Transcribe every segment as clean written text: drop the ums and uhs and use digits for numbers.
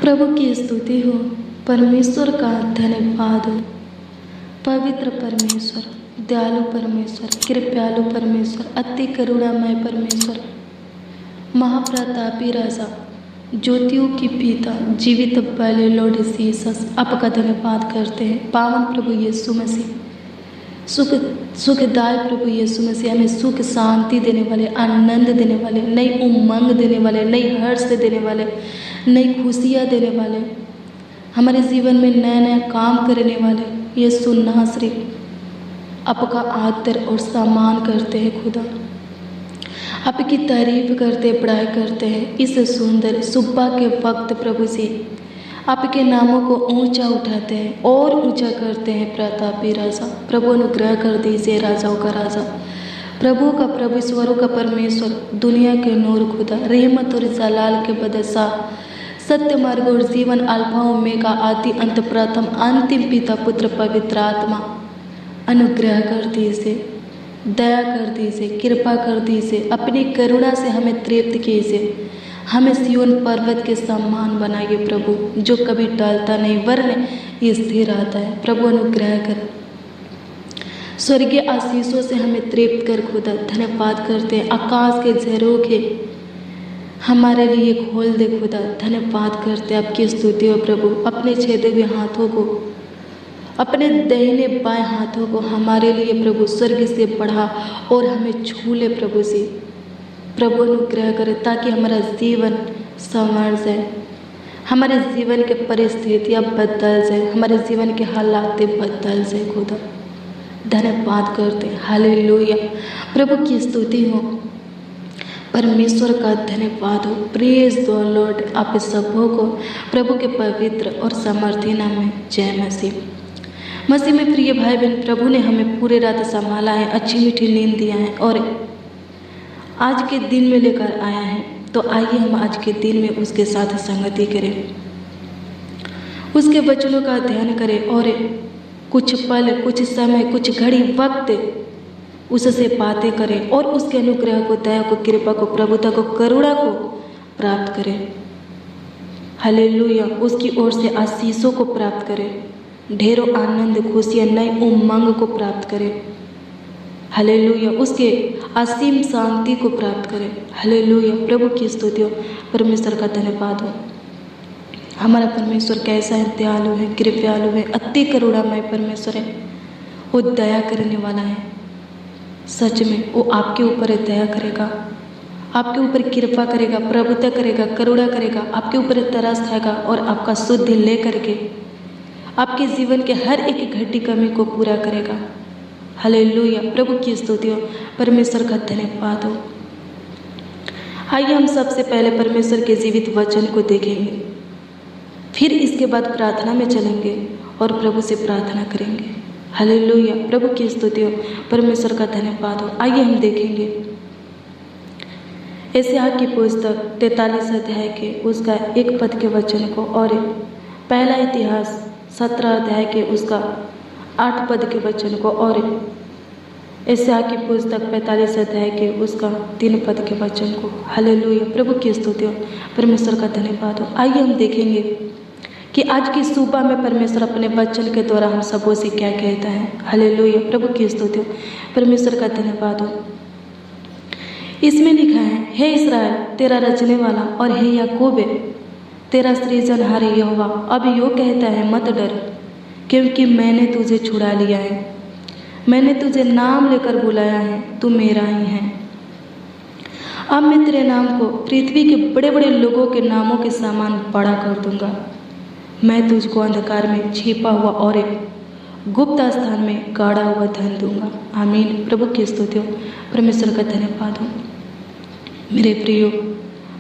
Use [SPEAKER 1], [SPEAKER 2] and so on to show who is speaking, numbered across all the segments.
[SPEAKER 1] प्रभु की स्तुति हो, परमेश्वर का धन्यवाद हो। पवित्र परमेश्वर, दयालु परमेश्वर, कृपालु परमेश्वर, अति करुणामय परमेश्वर, महाप्रतापी राजा, ज्योतियों की पिता, जीवित बलि लॉर्ड जीसस, आपका धन्यवाद करते हैं। पावन प्रभु यीशु मसीह, सुखदाय प्रभु यीशु मसीह, हमें सुख शांति देने वाले, आनंद देने वाले, नई उमंग देने वाले, नई हर्ष देने वाले, नई खुशियाँ देने वाले, हमारे जीवन में नया नया काम करने वाले यीशु नासरी, आपका आदर और सम्मान करते हैं खुदा। आपकी तारीफ करते, बड़ाई करते हैं इस सुंदर सुबह के वक्त। प्रभु जी, आपके नामों को ऊंचा उठाते हैं और ऊंचा करते हैं। प्रतापी राजा, प्रभु अनुग्रह कर दीजिए। राजाओं का राजा, प्रभु का प्रभु, ईश्वरों का परमेश्वर, दुनिया के नूर खुदा, रहमत और जलाल के बादशाह, सत्य मार्ग और जीवन, अल्फा ओमेगा, आदि अंत, प्रथम अंतिम, पिता पुत्र पवित्र आत्मा, अनुग्रह कर दीजिए, दया कर दीजिए, कृपा कर दीजिए, अपनी करुणा से हमें तृप्त कीजिए, हमें सियोन पर्वत के सम्मान बनाइए प्रभु, जो कभी टलता नहीं वरन स्थिर रहता है। प्रभु अनुग्रह कर, स्वर्गीय आशीषों से हमें तृप्त कर खुदा। धन्यवाद करते हैं, आकाश के झरोखे हमारे लिए खोल दे खुदा। धन्यवाद करते हैं, आपकी स्तुति हो प्रभु। अपने छेदे हुए हाथों को, अपने दाहिने बाएं हाथों को हमारे लिए प्रभु स्वर्ग से बढ़ा और हमें छू ले प्रभु से। प्रभु अनुग्रह करे ताकि हमारा जीवन संवर जाए, हमारे जीवन के परिस्थितियाँ बदल जाए, हमारे जीवन के हालात बदल जाए खुदा। धन्यवाद करते हैं, हालेलुया। प्रभु की स्तुति हो, परमेश्वर का धन्यवाद हो। Praise the Lord. आप सबों को प्रभु के पवित्र और सामर्थी नाम में जय मसीह। मसीह में प्रिय भाई बहन, प्रभु ने हमें पूरे रात संभाला है, अच्छी मीठी नींद दिया है और आज के दिन में लेकर आया है। तो आइए हम आज के दिन में उसके साथ संगति करें, उसके वचनों का ध्यान करें और कुछ पल, कुछ समय, कुछ घड़ी वक्त उससे बातें करें और उसके अनुग्रह को, दया को, कृपा को, प्रभुता को, करुणा को प्राप्त करें। हालेलुया। उसकी ओर से आशीषों को प्राप्त करें, ढेरों आनंद, खुशियाँ, नई उमंग को प्राप्त करें। हालेलुया। उसके असीम शांति को प्राप्त करें। हालेलुया। प्रभु की स्तुति हो, परमेश्वर का धन्यवाद हो। हमारा परमेश्वर कैसा है, दयालु है, कृपालु है, अति करुणामय परमेश्वर है। वो दया करने वाला है। सच में वो आपके ऊपर दया करेगा, आपके ऊपर कृपा करेगा, प्रभुता करेगा, करुणा करेगा, आपके ऊपर तरस खाएगा और आपका शुद्ध ले करके आपके जीवन के हर एक घटी कमी को पूरा करेगा। हालेलुया। प्रभु की स्तुति हो, परमेश्वर का धन्यवाद हो। आइए हम सबसे पहले परमेश्वर के जीवित वचन को देखेंगे, फिर इसके बाद प्रार्थना में चलेंगे और प्रभु से प्रार्थना करेंगे। हालेलुया। प्रभु की स्तुति हो, परमेश्वर का धन्यवाद हो। आइए हम देखेंगे यशायाह की पुस्तक 43 अध्याय के उसका 1 पद के वचन को और पहला इतिहास 17 अध्याय के उसका 8 पद के वचन को और यशायाह की पुस्तक 45 अध्याय के उसका 3 पद के वचन को। हालेलुया। प्रभु की स्तुति हो, परमेश्वर का धन्यवाद हो। आइए हम देखेंगे कि आज की सुबह में परमेश्वर अपने वचन के द्वारा हम सबों से क्या कहता है। हालेलुया। प्रभु की स्तुति हो, परमेश्वर का धन्यवाद हो। इसमें लिखा है, हे इस्राएल तेरा रचने वाला और हे याकूब तेरा सृजनहार यहोवा अब यो कहता है, मत डर, क्योंकि मैंने तुझे छुड़ा लिया है, मैंने तुझे नाम लेकर बुलाया है, तू मेरा ही है। अब मैं तेरे नाम को पृथ्वी के बड़े बड़े लोगों के नामों के समान बड़ा कर दूंगा। मैं तुझको अंधकार में छिपा हुआ और एक गुप्त स्थान में गाड़ा हुआ धन दूंगा। आमीन। प्रभु की स्तुति हो, परमेश्वर का धन्यवाद हो। मेरे प्रियो,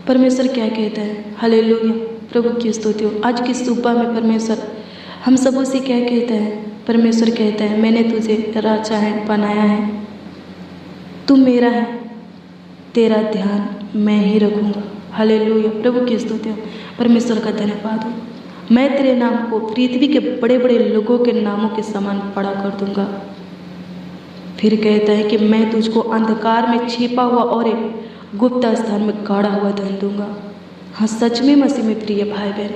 [SPEAKER 1] परमेश्वर क्या कहता है। हालेलुया। प्रभु की स्तुति हो। आज की सुबह में परमेश्वर हम सबों से क्या कहता है। परमेश्वर कहता है, मैंने तुझे रचा है, बनाया है, तू मेरा है, तेरा ध्यान मैं ही रखूँगा। हालेलुया। प्रभु की स्तुति हो, परमेश्वर का धन्यवाद हो। मैं तेरे नाम को पृथ्वी के बड़े बड़े लोगों के नामों के समान बड़ा कर दूंगा। फिर कहता है कि मैं तुझको अंधकार में छिपा हुआ और एक गुप्त स्थान में गाड़ा हुआ धन दूंगा। हाँ, सच में मसीह में प्रिय भाई बहन,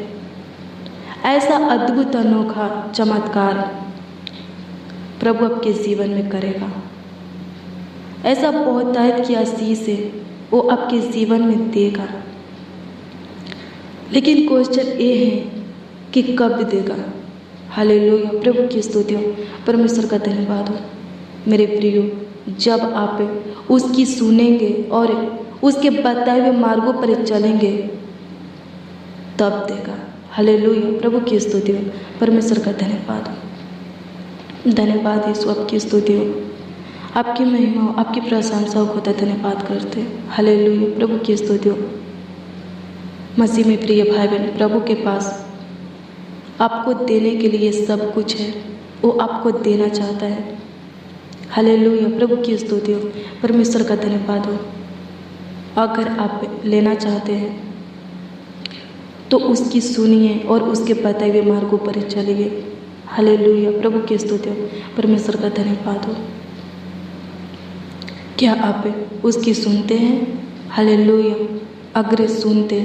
[SPEAKER 1] ऐसा अद्भुत अनोखा चमत्कार प्रभु आपके जीवन में करेगा। ऐसा बहुतायत की आशीष है वो आपके जीवन में देगा। लेकिन क्वेश्चन ये है कि कब देगा। हालेलुया, प्रभु की स्तुति हो, परमेश्वर का धन्यवाद हो। मेरे प्रियो, जब आप उसकी सुनेंगे और उसके बताए हुए मार्गों पर चलेंगे तब देगा। हालेलुया, प्रभु की स्तुति हो, परमेश्वर का धन्यवाद हो। धन्यवाद यीशु, आपकी स्तुति हो, आपकी महिमा हो, आपकी प्रशंसा हो, खुदा धन्यवाद करते हैं। हालेलुया, प्रभु की स्तुति हो। मसीह में प्रिय भाई बहन, प्रभु के पास आपको देने के लिए सब कुछ है, वो आपको देना चाहता है। हालेलुया, प्रभु की स्तुति हो, परमेश्वर का धन्यवाद हो। अगर आप लेना चाहते हैं तो उसकी सुनिए और उसके बताए हुए मार्गों पर चलिए। हालेलुया, प्रभु की स्तुति हो, परमेश्वर का धन्यवाद हो। क्या आप उसकी सुनते हैं? हालेलुया, अगर सुनते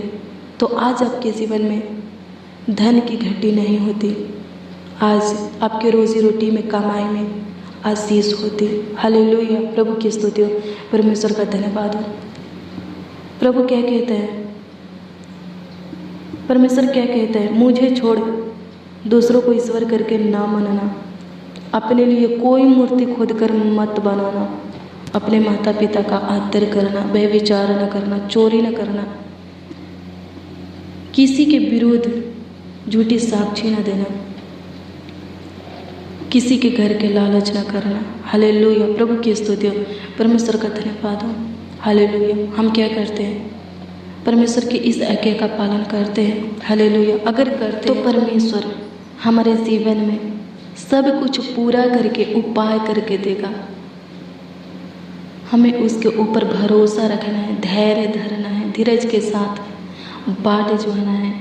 [SPEAKER 1] तो आज आपके जीवन में धन की घटी नहीं होती, आज आपके रोजी रोटी में, कमाई में आशीष होती। हालेलुया, प्रभु की स्तुति हो, परमेश्वर का धन्यवाद हो। प्रभु क्या कहते हैं? परमेश्वर क्या कहते हैं? मुझे छोड़ दूसरों को ईश्वर करके ना मानना, अपने लिए कोई मूर्ति खोद कर मत बनाना, अपने माता पिता का आदर करना, व्यभिचार न करना, चोरी न करना, किसी के विरुद्ध झूठी साक्षी न देना, किसी के घर के लालच न करना। हालेलुया, प्रभु की स्तुति हो, परमेश्वर का धन्यवाद हो। हालेलुया, हम क्या करते हैं? परमेश्वर की इस आज्ञा का पालन करते हैं। हालेलुया, अगर करते तो परमेश्वर हमारे जीवन में सब कुछ पूरा करके, उपाय करके देगा। हमें उसके ऊपर भरोसा रखना है, धैर्य धरना है, धीरज के साथ बाट जोड़ना है,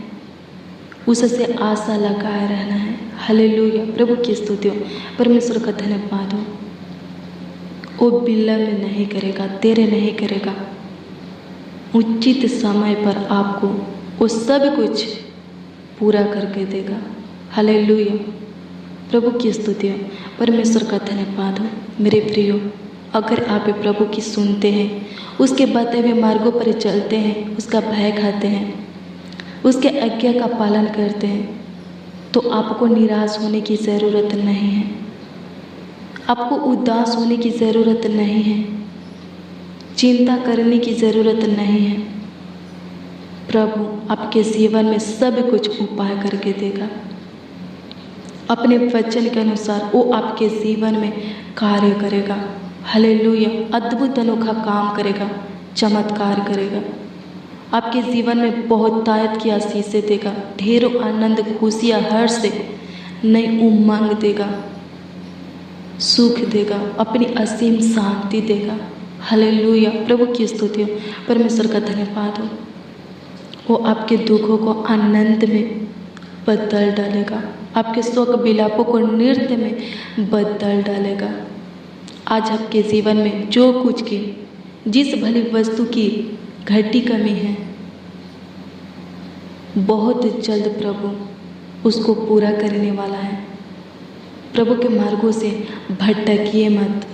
[SPEAKER 1] उससे आशा लगाए रहना है। हालेलुया, प्रभु की स्तुति हो, परमेश्वर का धन्यवाद हो। वो विलंब नहीं करेगा, देर नहीं करेगा, उचित समय पर आपको वो सब कुछ पूरा करके देगा। हालेलुया, प्रभु की स्तुति हो, परमेश्वर का धन्यवाद हो। मेरे प्रियो, अगर आप प्रभु की सुनते हैं, उसके बताए हुए मार्गों पर चलते हैं, उसका भय खाते हैं, उसके आज्ञा का पालन करते हैं, तो आपको निराश होने की ज़रूरत नहीं है, आपको उदास होने की ज़रूरत नहीं है, चिंता करने की ज़रूरत नहीं है। प्रभु आपके जीवन में सब कुछ उपाय करके देगा। अपने वचन के अनुसार वो आपके जीवन में कार्य करेगा। हालेलुया, अद्भुत अनोखा काम करेगा, चमत्कार करेगा, आपके जीवन में बहुतायत की आशीषें देगा, ढेरों आनंद, खुशियाँ, हर्ष से नई उमंग देगा, सुख देगा, अपनी असीम शांति देगा। हालेलुया, प्रभु की स्तुति हो, परमेश्वर का धन्यवाद हो। वो आपके दुखों को आनंद में बदल डालेगा, आपके शोक विलापों को नृत्य में बदल डालेगा। आज आपके जीवन में जो कुछ की, जिस भली वस्तु की घटी कमी है, बहुत जल्द प्रभु उसको पूरा करने वाला है। प्रभु के मार्गों से भटकिए मत,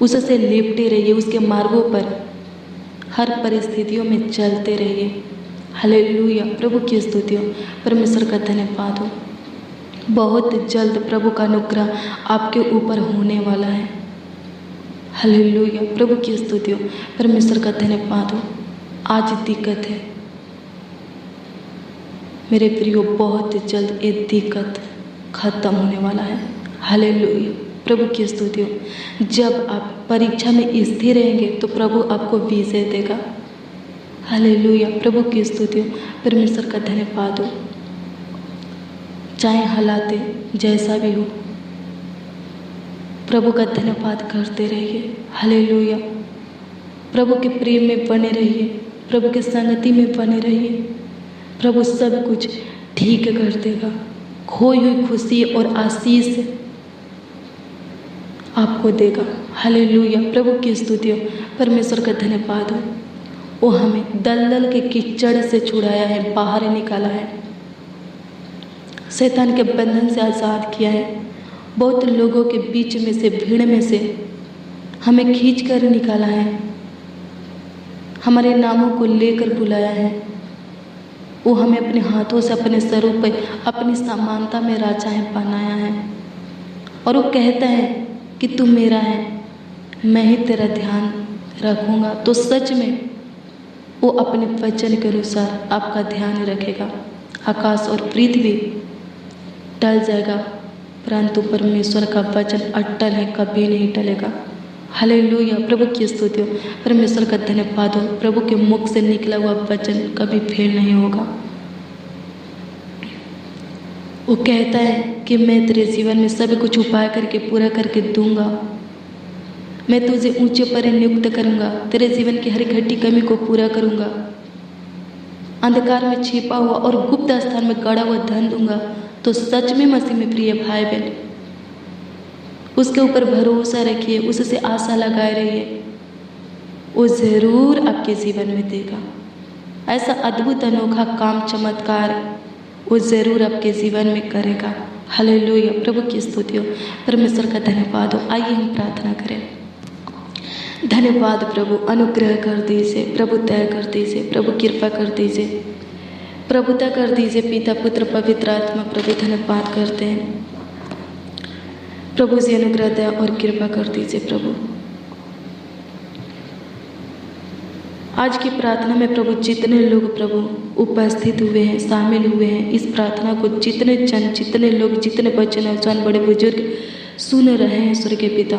[SPEAKER 1] उससे लिपटे रहिए, उसके मार्गों पर हर परिस्थितियों में चलते रहिए। हालेलुया, प्रभु की स्तुति हो, परमेश्वर का धन्यवाद हो। बहुत जल्द प्रभु का अनुग्रह आपके ऊपर होने वाला है। हालेलुया, प्रभु की स्तुति हो, परमेश्वर का धन्यवाद हो। आज दिक्कत है मेरे प्रियो, बहुत जल्द ये दिक्कत खत्म होने वाला है। हालेलुया, प्रभु की स्तुति हो। जब आप परीक्षा में स्थिर रहेंगे तो प्रभु आपको विजय देगा। हालेलुया, प्रभु की स्तुति हो, परमेश्वर का धन्यवाद हो। चाहे हालात जैसा भी हो, प्रभु का धन्यवाद करते रहिए। हालेलुया, प्रभु के प्रेम में बने रहिए, प्रभु के संगति में बने रहिए। प्रभु सब कुछ ठीक कर देगा। खोई हुई खुशी और आशीष आपको देगा। हालेलुया, प्रभु की स्तुति हो, परमेश्वर का धन्यवाद हो। वो हमें दलदल के कीचड़ से छुड़ाया है, बाहर निकाला है। शैतान के बंधन से आज़ाद किया है। बहुत लोगों के बीच में से, भीड़ में से हमें खींच कर निकाला है, हमारे नामों को लेकर बुलाया है। वो हमें अपने हाथों से अपने स्वरूप पे, अपनी समानता में राजा है बनाया है। और वो कहता है कि तू मेरा है, मैं ही तेरा ध्यान रखूँगा। तो सच में वो अपने वचन के अनुसार आपका ध्यान रखेगा। आकाश और पृथ्वी टल जाएगा, परंतु परमेश्वर का वचन अटल है, कभी नहीं टलेगा। हालेलुया, प्रभु की स्तुति हो, परमेश्वर का धन्यवाद हो। प्रभु के मुख से निकला हुआ वचन कभी फेल नहीं होगा। वो कहता है कि मैं तेरे जीवन में सब कुछ उपाय करके पूरा करके दूंगा। मैं तुझे ऊंचे पर नियुक्त करूंगा, तेरे जीवन की हर घटी कमी को पूरा करूंगा। अंधकार में छिपा हुआ और गुप्त स्थान में गड़ा हुआ धन दूंगा। तो सच में मसीह में प्रिय भाई बहन, उसके ऊपर भरोसा रखिए, उससे आशा लगाए रहिए, वो ज़रूर आपके जीवन में देगा। ऐसा अद्भुत अनोखा काम चमत्कार वो ज़रूर आपके जीवन में करेगा। हालेलुया, प्रभु की स्तुति हो, परमेश्वर का धन्यवाद हो। आइए हम प्रार्थना करें। धन्यवाद प्रभु, अनुग्रह कर दीजिए प्रभु, दया कर दीजिए प्रभु, कृपा कर दीजिए, प्रभुता कर दीजिए पिता पुत्र पवित्र आत्मा। प्रभु धन्यवाद करते हैं प्रभु जी, अनुग्रह दया और कृपा कर दीजिए प्रभु। आज की प्रार्थना में प्रभु जितने लोग प्रभु उपस्थित हुए हैं, शामिल हुए हैं, इस प्रार्थना को जितने जन, जितने लोग, जितने बच्चे, नौजवान, बड़े बुजुर्ग सुन रहे हैं स्वर्गीय पिता,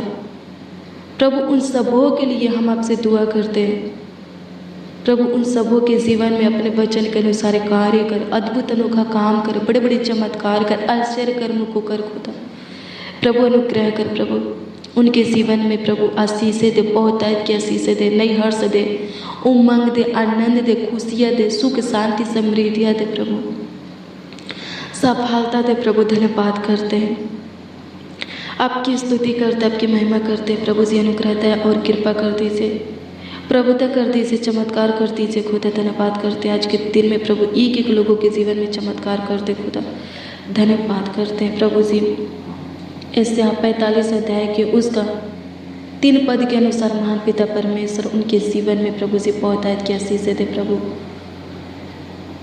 [SPEAKER 1] प्रभु उन सबों के लिए हम आपसे दुआ करते हैं। प्रभु उन सबों के जीवन में अपने वचन के अनुसार कार्य कर, अद्भुत अनोखा काम कर, बड़े बड़े चमत्कार कर, आश्चर्य कर्म को कर खुदा। प्रभु अनुग्रह कर प्रभु, उनके जीवन में प्रभु आशीषें दे, बहुतायत की आशीषें दे, नई हर्ष दे, उमंग दे, आनंद दे, खुशियाँ दे, सुख शांति समृद्धियाँ दे प्रभु, सफलता दे प्रभु। धन्यवाद करते हैं, आपकी स्तुति करते, आपकी महिमा करते हैं प्रभु जी। अनुग्रह दया और कृपा कर दीजिए, प्रभुता कर दीजिए, चमत्कार कर दीजिए खुदा। धन्यवाद करते हैं आज के दिन में प्रभु, एक एक लोगों के जीवन में चमत्कार करते खुदा। धन्यवाद करते हैं प्रभु जी। ऐसे 45 अध्याय के उसका 3 पद के अनुसार महान पिता परमेश्वर उनके जीवन में प्रभु जी बहुतायत की आशीषें दे प्रभु।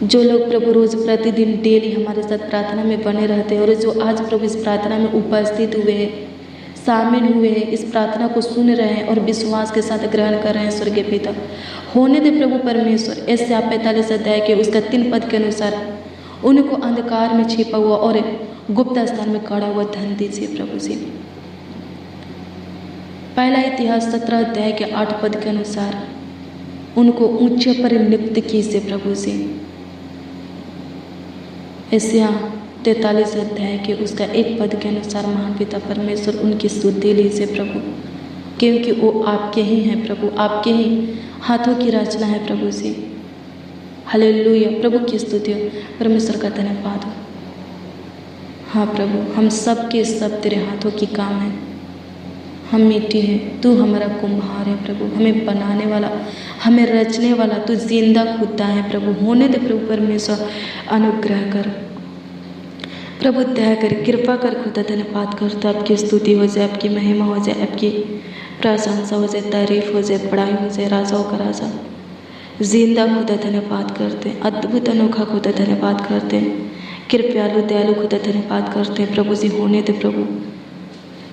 [SPEAKER 1] जो लोग प्रभु रोज प्रतिदिन डेली हमारे साथ प्रार्थना में बने रहते हैं और जो आज प्रभु इस प्रार्थना में उपस्थित हुए हैं, शामिल हुए हैं, इस प्रार्थना को सुन रहे हैं और विश्वास के साथ ग्रहण कर रहे हैं स्वर्गीय पिता, होने दे प्रभु परमेश्वर। ऐसे 45 अध्याय के उसका 3 पद के अनुसार उनको अंधकार में छिपा हुआ और गुप्त स्थान में खड़ा हुआ धन दीजिए प्रभु जी। पहला इतिहास 17 अध्याय के 8 पद के अनुसार उनको ऊंचे पर नियुक्त कीजिए प्रभु जी। एशिया 43 अध्याय के उसका 1 पद के अनुसार महान पिता परमेश्वर उनकी स्तुति लीजिए प्रभु, क्योंकि वो आपके ही हैं प्रभु, आपके ही हाथों की रचना है प्रभु जी। हालेलुया, प्रभु की स्तुति हो, परमेश्वर का धन्यवाद हो। हाँ प्रभु, हम सब के सब तेरे हाथों की काम है, हम मिट्टी हैं, तू हमारा कुम्हार है प्रभु, हमें बनाने वाला, हमें रचने वाला तू जिंदा खुदा है प्रभु। होने दे प्रभु परमेश्वर, अनुग्रह कर प्रभु, दया कर, कृपा कर खुदा। धन्यवाद करता, आपकी स्तुति हो जाए, आपकी महिमा हो जाए, आपकी प्रशंसा हो जाए, तारीफ हो जाए, बड़ाई हो जाए। राजाओं का राजा, जिंदा खुदा धन्यवाद करते हैं, अद्भुत अनोखा खुदा धन्यवाद करते हैं, कृपयालु दयालु खुदा धन्यवाद करते हैं प्रभु जी। होने दे प्रभु,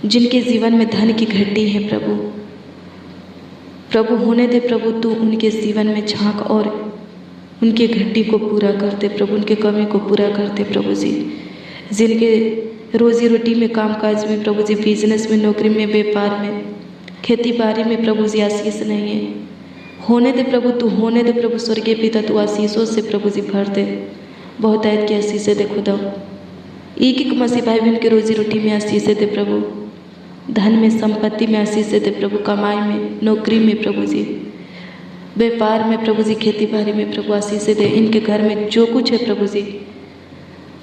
[SPEAKER 1] जिनके जीवन में धन की घटी है प्रभु, प्रभु होने दे प्रभु, तू उनके जीवन में झांक और उनके घटी को पूरा करते प्रभु, उनके कमी को पूरा करते प्रभु जी। जिनके रोजी रोटी में, कामकाज में प्रभु जी, बिजनेस में, नौकरी में, व्यापार में, खेती बाड़ी में प्रभु जी आशीष नहीं है, होने दे प्रभु, तू होने दे प्रभु। स्वर्गीय पिता, तू आशीषों से प्रभु जी भर दे, बहुतायत की आशीषें दे खुदा। एक एक मसीह भाई बहन के रोजी रोटी में आशीषें दे प्रभु, धन में, संपत्ति में आशीषें दे प्रभु, कमाई में, नौकरी में प्रभु जी, व्यापार में प्रभु जी, खेती बाड़ी में प्रभु आशीषें दे। इनके घर में जो कुछ है प्रभु जी,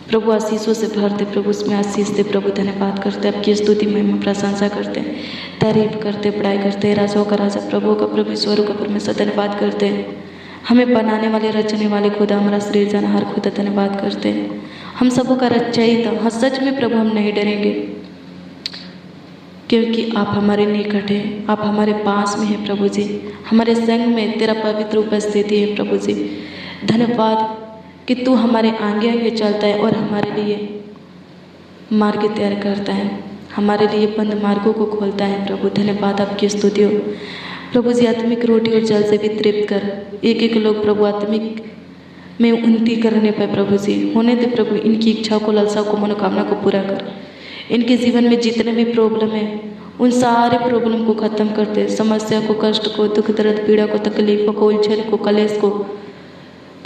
[SPEAKER 1] प्रभु आशीषों से भर दे प्रभु, उसमें आशीष दे प्रभु। धन्यवाद करते, आपकी स्तुति महिमा प्रशंसा करते हैं, तारीफ करते, बड़ाई करते हैं। राजाओं का राजा, प्रभु का प्रभु, ईश्वरों का परमेश्वर धन्यवाद करते हैं। हमें बनाने वाले, रचने वाले खुदा, हमारा सृजनहार खुदा धन्यवाद करते हैं। हम सबों का रचयिता। हाँ, सच में प्रभु हम नहीं डरेंगे, क्योंकि आप हमारे निकट हैं, आप हमारे पास में हैं प्रभु जी। हमारे संग में तेरा पवित्र उपस्थिति है प्रभु जी। धन्यवाद कि तू हमारे आगे आगे चलता है और हमारे लिए मार्ग तैयार करता है, हमारे लिए बंद मार्गों को खोलता है प्रभु। धन्यवाद, आपकी स्तुति हो प्रभु जी। आत्मिक रोटी और जल से भी तृप्त कर एक एक लोग प्रभु आत्मिक में उन्नति करने पर प्रभु जी होने दे प्रभु। इनकी इच्छाओं को, लालसाओं को, मनोकामना को पूरा कर। इनके जीवन में जितने भी प्रॉब्लम है उन सारे प्रॉब्लम को ख़त्म करते, समस्या को, कष्ट को, दुख दर्द, पीड़ा को, तकलीफ़ों को, उलझन को, कलेश को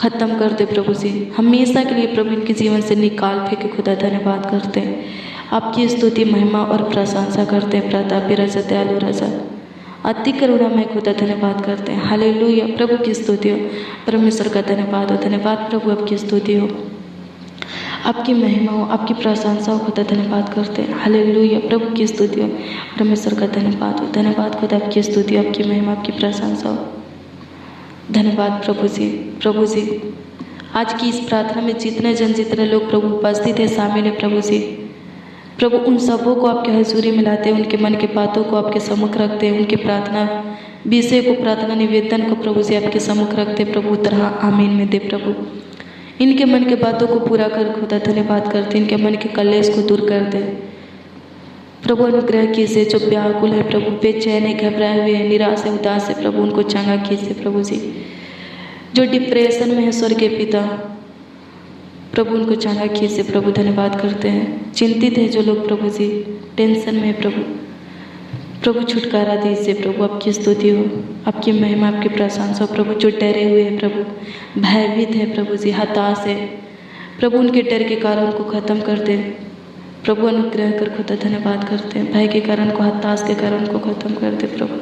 [SPEAKER 1] ख़त्म कर दे प्रभु जी। हमेशा के लिए प्रभु इनके जीवन से निकाल फेंके खुदा। धन्यवाद करते हैं, आपकी स्तुति, महिमा और प्रशंसा करते हैं। प्रतापी राजा, दयालु राजा, अति करुणामय खुदा, धन्यवाद करते हैं। हालेलुया, प्रभु की स्तुति हो, परमेश्वर का धन्यवाद हो। धन्यवाद प्रभु, आपकी स्तुति हो, आपकी महिमा हो, आपकी प्रशंसा हो खुदा। धन्यवाद करते हैं। हालेलुया, प्रभु की स्तुति हो, परमेश्वर का धन्यवाद हो। धन्यवाद खुदा, आपकी स्तुति हो, आपकी महिमा, आपकी प्रशंसा हो। धन्यवाद प्रभु जी। प्रभु जी, आज की इस प्रार्थना में जितने लोग प्रभु उपस्थित है, शामिल है प्रभु जी, प्रभु उन सबों को आपके हजूरी में लाते हैं, उनके मन की बातों को आपके सम्मुख रखते हैं, उनके प्रार्थना विषय को, प्रार्थना निवेदन को प्रभु जी आपके सम्मुख रखते हैं प्रभु। तरह आमीन में दे प्रभु। इनके मन के बातों को पूरा कर खुदा। धन्यवाद करते, इनके मन के कलेश को दूर कर दे प्रभु। अनुग्रह कीजिए, जो व्याकुल है प्रभु, बेचैन है, घबराए हुए हैं, निराश है, उदास है प्रभु, उनको चंगा कीजिए प्रभु जी। जो डिप्रेशन में है स्वर्गीय पिता प्रभु, उनको चंगा कीजिए प्रभु। धन्यवाद करते हैं, चिंतित है जो लोग प्रभु जी, टेंशन में है प्रभु, प्रभु छुटकारा दीजिए प्रभु। आपकी स्तुति हो, आपकी महिमा, आपकी प्रशंसा हो प्रभु। जो डरे हुए हैं प्रभु, भयभीत है प्रभु जी, हताश है प्रभु, उनके डर के कारण को ख़त्म कर दे प्रभु। अनुग्रह कर खुदा। धन्यवाद करते हैं, भय के कारण को, हताश के कारण को ख़त्म कर दे प्रभु।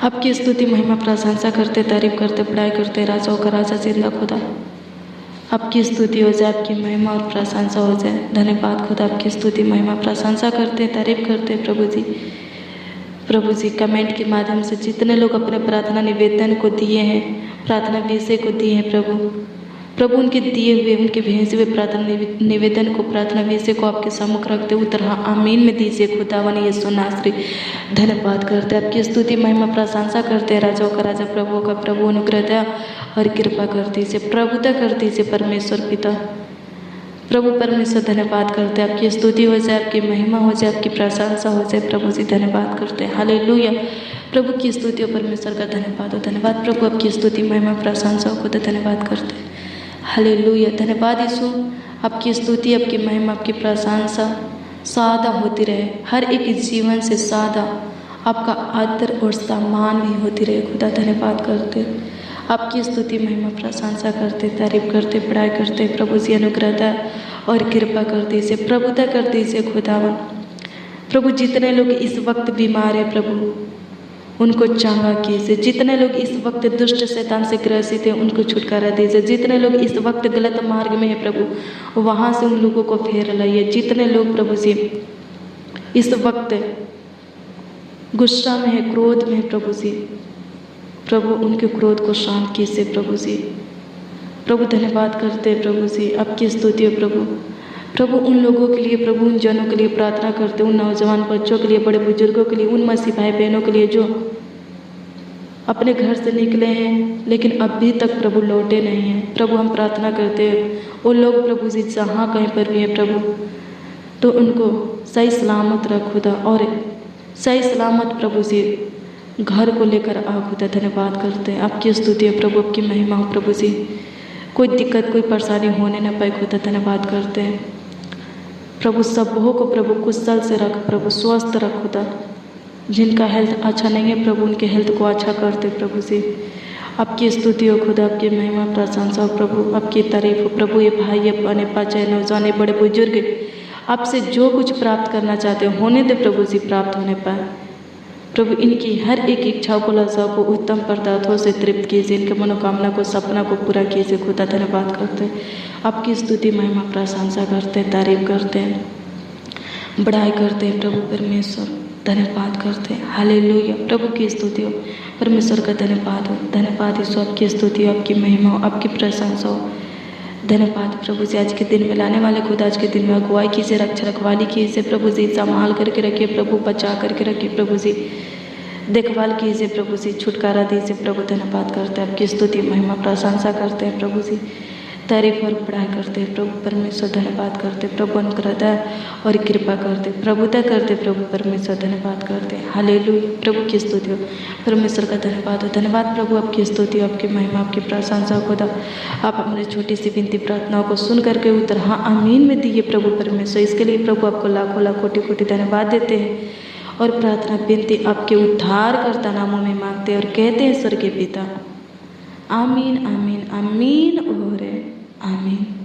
[SPEAKER 1] आपकी स्तुति, महिमा, प्रशंसा करते, तारीफ करते, बड़ाई करते, राजाओं का राजा जिंदा खुदा। आपकी स्तुति हो जाए, आपकी महिमा और प्रशंसा हो जाए। धन्यवाद खुदा, आपकी स्तुति, महिमा, प्रशंसा करते, तारीफ करते प्रभु जी। प्रभु जी, कमेंट के माध्यम से जितने लोग अपने प्रार्थना निवेदन को दिए हैं, प्रार्थना विषय को दिए हैं प्रभु, प्रभु उनके दिए हुए, उनके भेजे हुए प्रार्थना निवेदन को, प्रार्थना विषय को आपके सम्मुख रखते हुए तरह आमीन में दीजिए खुदावन यीशु नासरी। धन्यवाद करते, आपकी स्तुति, महिमा, प्रशंसा करते हैं। राजाओं का राजा, प्रभुओं का प्रभु, अनुग्रह दया और कृपा कर दीजिए, प्रभुता कर दीजिए परमेश्वर पिता। प्रभु परमेश्वर धन्यवाद करते हैं, आपकी स्तुति हो जाए, आपकी महिमा हो जाए, आपकी प्रशंसा हो जाए प्रभु जी। धन्यवाद करते हैं। हालेलुया, प्रभु की स्तुति हो, परमेश्वर का धन्यवाद हो। धन्यवाद प्रभु, आपकी स्तुति, महिमा, प्रशंसा हो खुदा। धन्यवाद करते हैं। हालेलुया, धन्यवाद यीशु, आपकी स्तुति, आपकी महिमा, आपकी प्रशंसा सादा होती रहे, हर एक जीवन से सादा आपका आदर और सम्मान भी होती रहे खुदा। धन्यवाद करते, आपकी स्तुति, महिमा, प्रशंसा करते, तारीफ करते, बड़ाई करते प्रभु जी। अनुग्रहता और कृपा कर दीजिए, प्रभुता कर दीजिए खुदावन। प्रभु जितने लोग इस वक्त बीमार है प्रभु, उनको चंगा कीजिए। जितने लोग इस वक्त दुष्ट शैतान से ग्रसित हैं, उनको छुटकारा दीजिए। जितने लोग इस वक्त गलत मार्ग में है प्रभु, वहाँ से उन लोगों को फेर लाइए। जितने लोग प्रभु जी इस वक्त गुस्सा में है, क्रोध में है प्रभु जी, प्रभु उनके क्रोध को शांत कीजिए प्रभु जी। प्रभु धन्यवाद करते हैं प्रभु जी, आपकी स्तुति है प्रभु। प्रभु उन लोगों के लिए, प्रभु उन जनों के लिए प्रार्थना करते, उन नौजवान बच्चों के लिए, बड़े बुजुर्गों के लिए, उन मसीह भाई बहनों के लिए जो अपने घर से निकले हैं लेकिन अभी तक प्रभु लौटे नहीं हैं। प्रभु हम प्रार्थना करते हैं वो लोग प्रभु जी जहाँ कहीं पर भी हैं प्रभु, तो उनको सही सलामत रख खुदा, और सही सलामत प्रभु जी घर को लेकर आ खुदा। धन्यवाद करते हैं, आपकी स्तुति है प्रभु, आपकी महिमा हो प्रभु जी। कोई दिक्कत, कोई परेशानी होने न पाए खुदा। धन्यवाद करते हैं प्रभु, सबों को प्रभु कुशल से रख प्रभु, स्वस्थ रख खुदा। जिनका हेल्थ अच्छा नहीं है प्रभु, उनके हेल्थ को अच्छा करते प्रभु जी। आपकी स्तुति हो खुदा, आपकी महिमा, प्रशंसा हो प्रभु, आपकी तारीफ हो प्रभु। ये भाई, ये बने बच्चे, नौजवान, बड़े बुजुर्ग आपसे जो कुछ प्राप्त करना चाहते हो होने दे प्रभु जी, प्राप्त होने पाए प्रभु। इनकी हर एक इच्छाओं को, लज्जाओं को उत्तम पदार्थों से तृप्त कीजिए। इनके मनोकामना को, सपना को पूरा कीजिए खुदा। धन्यवाद करते हैं, आपकी स्तुति, महिमा, प्रशंसा करते हैं, तारीफ करते हैं, बड़ाई करते हैं प्रभु परमेश्वर। धन्यवाद करते हैं। हालेलुया, प्रभु की स्तुति हो, परमेश्वर का धन्यवाद हो। धन्यवाद यीशु, आपकी स्तुति हो, आपकी महिमा हो, आपकी प्रशंसा हो। धन्यवाद प्रभु जी, आज के दिन में लाने वाले खुद आज के दिन में अगुवाई कीजिए, रक्षा रखवाली कीजिए प्रभु जी, संभाल करके रखिए प्रभु, बचा करके रखिए प्रभु जी, देखभाल कीजिए प्रभु जी, छुटकारा दीजिए प्रभु। धन्यवाद करते हैं, आपकी स्तुति महिमा प्रशंसा करते हैं प्रभु जी, तारीफ और बड़ाई करते हैं प्रभु परमेश्वर। धन्यवाद करते प्रभु, अनुग्रह और कृपा करते प्रभुता करते प्रभु परमेश्वर। धन्यवाद करते हालेलुया प्रभु की स्तुति हो, परमेश्वर का धन्यवाद हो। धन्यवाद प्रभु, आपकी स्तुति, आपकी महिमा, आपकी प्रशंसा हो खुदा। आप हमारी छोटी सी विनती प्रार्थनाओं को सुन करके उत्तर हाँ आमीन में दिए प्रभु परमेश्वर। इसके लिए प्रभु आपको लाखों लाख कोटि कोटि धन्यवाद देते हैं और प्रार्थना विनती आपके उद्धारकर्ता नामों में मांगते हैं और कहते हैं स्वर्गीय पिता आमीन आमीन आमीन और आमीन।